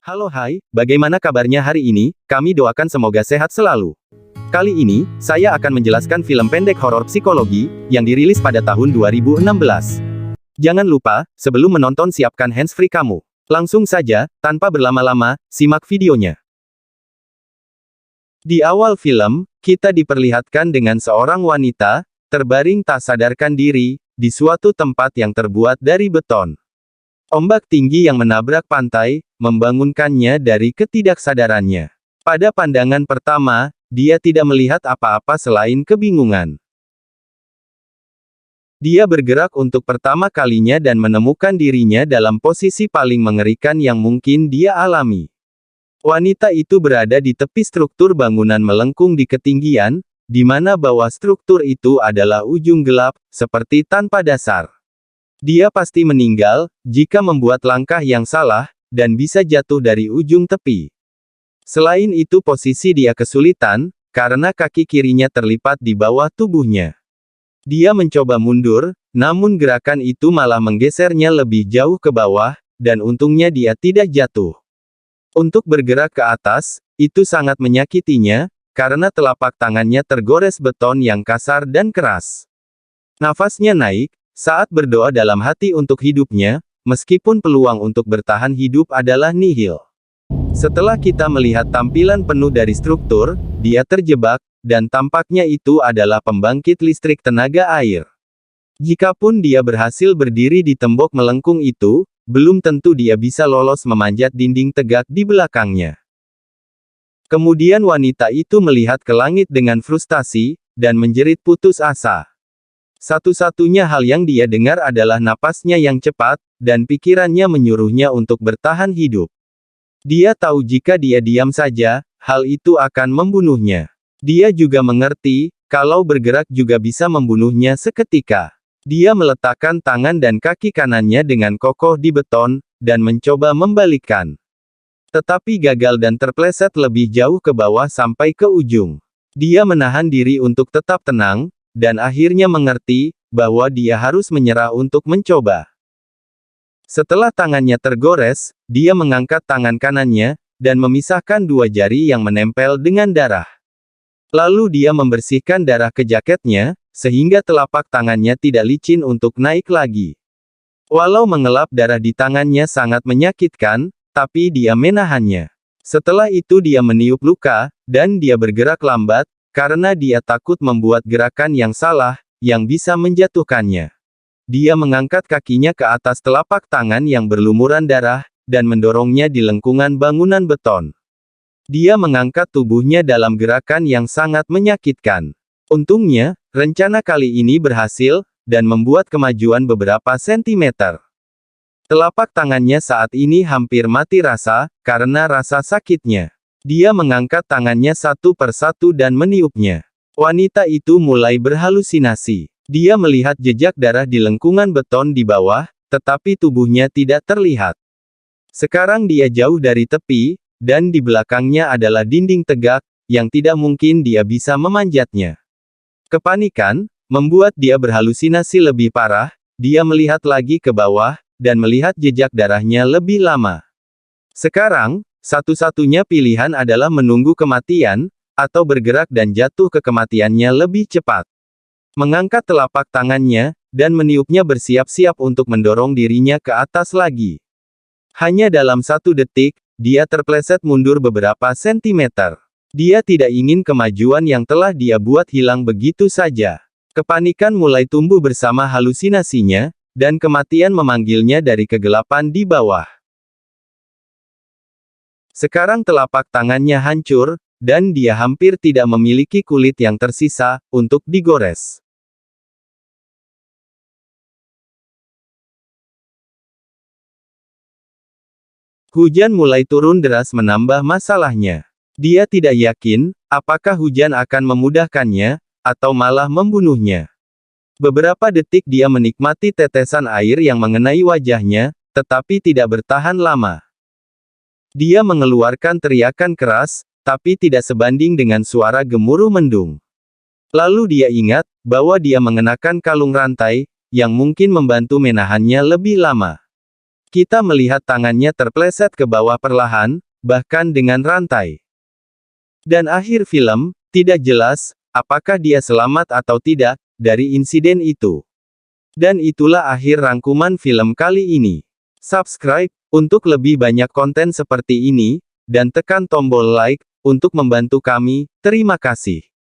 Halo hai, bagaimana kabarnya hari ini? Kami doakan semoga sehat selalu. Kali ini, saya akan menjelaskan film pendek horor psikologi, yang dirilis pada tahun 2016. Jangan lupa, sebelum menonton siapkan handsfree kamu. Langsung saja, tanpa berlama-lama, simak videonya. Di awal film, kita diperlihatkan dengan seorang wanita, terbaring tak sadarkan diri, di suatu tempat yang terbuat dari beton. Ombak tinggi yang menabrak pantai, membangunkannya dari ketidaksadarannya. Pada pandangan pertama, dia tidak melihat apa-apa selain kebingungan. Dia bergerak untuk pertama kalinya dan menemukan dirinya dalam posisi paling mengerikan yang mungkin dia alami. Wanita itu berada di tepi struktur bangunan melengkung di ketinggian, di mana bawah struktur itu adalah ujung gelap, seperti tanpa dasar. Dia pasti meninggal, jika membuat langkah yang salah, dan bisa jatuh dari ujung tepi. Selain itu posisi dia kesulitan, karena kaki kirinya terlipat di bawah tubuhnya. Dia mencoba mundur, namun gerakan itu malah menggesernya lebih jauh ke bawah, dan untungnya dia tidak jatuh. Untuk bergerak ke atas, itu sangat menyakitinya, karena telapak tangannya tergores beton yang kasar dan keras. Nafasnya naik, saat berdoa dalam hati untuk hidupnya, meskipun peluang untuk bertahan hidup adalah nihil. Setelah kita melihat tampilan penuh dari struktur, dia terjebak, dan tampaknya itu adalah pembangkit listrik tenaga air. Jikapun dia berhasil berdiri di tembok melengkung itu, belum tentu dia bisa lolos memanjat dinding tegak di belakangnya. Kemudian wanita itu melihat ke langit dengan frustasi, dan menjerit putus asa. Satu-satunya hal yang dia dengar adalah napasnya yang cepat, dan pikirannya menyuruhnya untuk bertahan hidup. Dia tahu jika dia diam saja, hal itu akan membunuhnya. Dia juga mengerti, kalau bergerak juga bisa membunuhnya seketika. Dia meletakkan tangan dan kaki kanannya dengan kokoh di beton, dan mencoba membalikkan. Tetapi gagal dan terpleset lebih jauh ke bawah sampai ke ujung. Dia menahan diri untuk tetap tenang, dan akhirnya mengerti, bahwa dia harus menyerah untuk mencoba. Setelah tangannya tergores, dia mengangkat tangan kanannya, dan memisahkan dua jari yang menempel dengan darah. Lalu dia membersihkan darah ke jaketnya, sehingga telapak tangannya tidak licin untuk naik lagi. Walau mengelap darah di tangannya sangat menyakitkan, tapi dia menahannya. Setelah itu dia meniup luka, dan dia bergerak lambat, karena dia takut membuat gerakan yang salah, yang bisa menjatuhkannya. Dia mengangkat kakinya ke atas telapak tangan yang berlumuran darah, dan mendorongnya di lengkungan bangunan beton. Dia mengangkat tubuhnya dalam gerakan yang sangat menyakitkan. Untungnya, rencana kali ini berhasil, dan membuat kemajuan beberapa sentimeter. Telapak tangannya saat ini hampir mati rasa, karena rasa sakitnya. Dia mengangkat tangannya satu persatu dan meniupnya. Wanita itu mulai berhalusinasi. Dia melihat jejak darah di lengkungan beton di bawah, tetapi tubuhnya tidak terlihat. Sekarang dia jauh dari tepi, dan di belakangnya adalah dinding tegak, yang tidak mungkin dia bisa memanjatnya. Kepanikan membuat dia berhalusinasi lebih parah. Dia melihat lagi ke bawah, dan melihat jejak darahnya lebih lama. Sekarang, satu-satunya pilihan adalah menunggu kematian, atau bergerak dan jatuh ke kematiannya lebih cepat. Mengangkat telapak tangannya, dan meniupnya bersiap-siap untuk mendorong dirinya ke atas lagi. Hanya dalam 1 detik, dia terpleset mundur beberapa sentimeter. Dia tidak ingin kemajuan yang telah dia buat hilang begitu saja. Kepanikan mulai tumbuh bersama halusinasinya, dan kematian memanggilnya dari kegelapan di bawah. Sekarang telapak tangannya hancur, dan dia hampir tidak memiliki kulit yang tersisa, untuk digores. Hujan mulai turun deras menambah masalahnya. Dia tidak yakin, apakah hujan akan memudahkannya, atau malah membunuhnya. Beberapa detik dia menikmati tetesan air yang mengenai wajahnya, tetapi tidak bertahan lama. Dia mengeluarkan teriakan keras, tapi tidak sebanding dengan suara gemuruh mendung. Lalu dia ingat, bahwa dia mengenakan kalung rantai, yang mungkin membantu menahannya lebih lama. Kita melihat tangannya terpleset ke bawah perlahan, bahkan dengan rantai. Dan akhir film, tidak jelas, apakah dia selamat atau tidak, dari insiden itu. Dan itulah akhir rangkuman film kali ini. Subscribe, untuk lebih banyak konten seperti ini, dan tekan tombol like, untuk membantu kami, terima kasih.